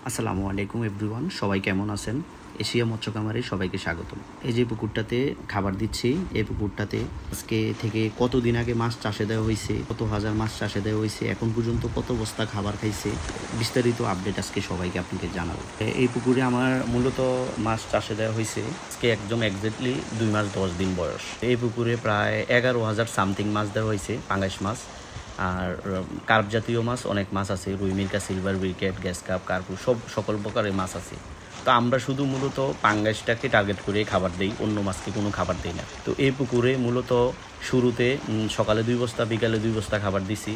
আসসালামু আলাইকুম এভরিওয়ান, সবাই কেমন আছেন? এশিয়া মৎস্য খামারে সবাইকে স্বাগতম। এই যে পুকুরটাতে খাবার দিচ্ছি, এই পুকুরটাতে আজকে থেকে কতদিন আগে মাছ চাষে দেওয়া হয়েছে, কত হাজার মাছ চাষে দেওয়া হয়েছে, এখন পর্যন্ত কত বস্তা খাবার খাইছে, বিস্তারিত আপডেট আজকে সবাইকে আপনাকে জানাবো। এই পুকুরে আমার মূলত মাছ চাষে দেওয়া হয়েছে আজকে একদম এক্স্যাক্টলি 2 মাস 10 দিন বয়স। এই পুকুরে প্রায় 11,000 সামথিং মাছ দেওয়া হয়েছে, পাঙ্গাস মাছ। আর কার্প জাতীয় মাছ অনেক মাছ আছে, রুই মিরকা, সিলভার উইকেট, গ্যাস কাপ, কার্পু, সকল প্রকারের মাছ আছে। তো আমরা শুধু মূলত পাঙ্গাসটাকে টার্গেট করে খাবার দেই, অন্য মাছকে কোনো খাবার দিই না। তো এই পুকুরে মূলত শুরুতে সকালে 2 বস্তা, বিকালে 2 বস্তা খাবার দিছি।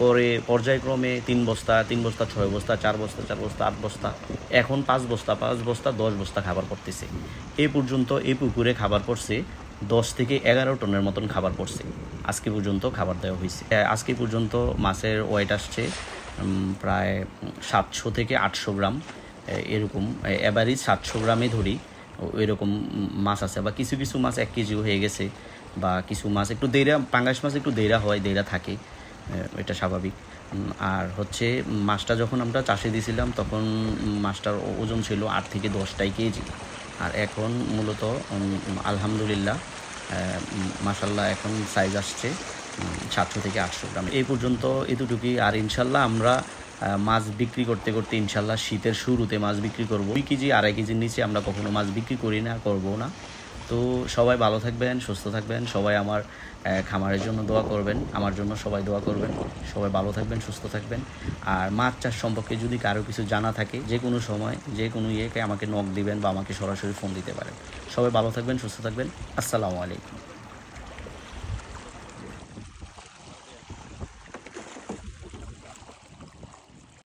পরে পর্যায়ক্রমে 3 বস্তা, 3 বস্তা, 6 বস্তা, 4 বস্তা, 4 বস্তা, 8 বস্তা, এখন 5 বস্তা, 5 বস্তা, 10 বস্তা খাবার পড়তেছে। এই পর্যন্ত এই পুকুরে খাবার পড়ছে 10 থেকে 11 টনের মতন খাবার পড়ছে। আজকে পর্যন্ত খাবার দেওয়া হয়েছে। আজকে পর্যন্ত মাছের ওয়েট আসছে প্রায় 700 থেকে 800 গ্রাম, এরকম অ্যাভারেজ 700 গ্রামে ধরি। এরকম মাছ আছে, বা কিছু কিছু মাছ 1 কেজিও হয়ে গেছে, বা কিছু মাছ একটু দেইরা, পাঙ্গাস মাছ একটু দেইরা হয়, দেইরা থাকে, এটা স্বাভাবিক। আর হচ্ছে মাছটা যখন আমরা চাষে দিয়েছিলাম তখন মাছটার ওজন ছিল 8 থেকে 10 কেজি। আর এখন মূলত আলহামদুলিল্লাহ মাশাল্লাহ এখন সাইজ আসছে 700 থেকে 800 গ্রাম। এই পর্যন্ত এতটুকুই। আর ইনশাল্লাহ আমরা মাছ বিক্রি করতে করতে ইনশাল্লাহ শীতের শুরুতে মাছ বিক্রি করব। 2 কেজি, 2.5 কেজির নিচে আমরা কখনো মাছ বিক্রি করি না, করবো না। তো সবাই ভালো থাকবেন, সুস্থ থাকবেন, সবাই আমার খামারের জন্য দোয়া করবেন, আমার জন্য সবাই দোয়া করবেন। সবাই ভালো থাকবেন, সুস্থ থাকবেন। আর মাছ চাষ সম্পর্কে যদি কারো কিছু জানা থাকে, যে কোনো সময় যে কোনো ইয়েকে আমাকে নক দিবেন বা আমাকে সরাসরি ফোন দিতে পারেন। সবাই ভালো থাকবেন, সুস্থ থাকবেন। আসসালামু আলাইকুম।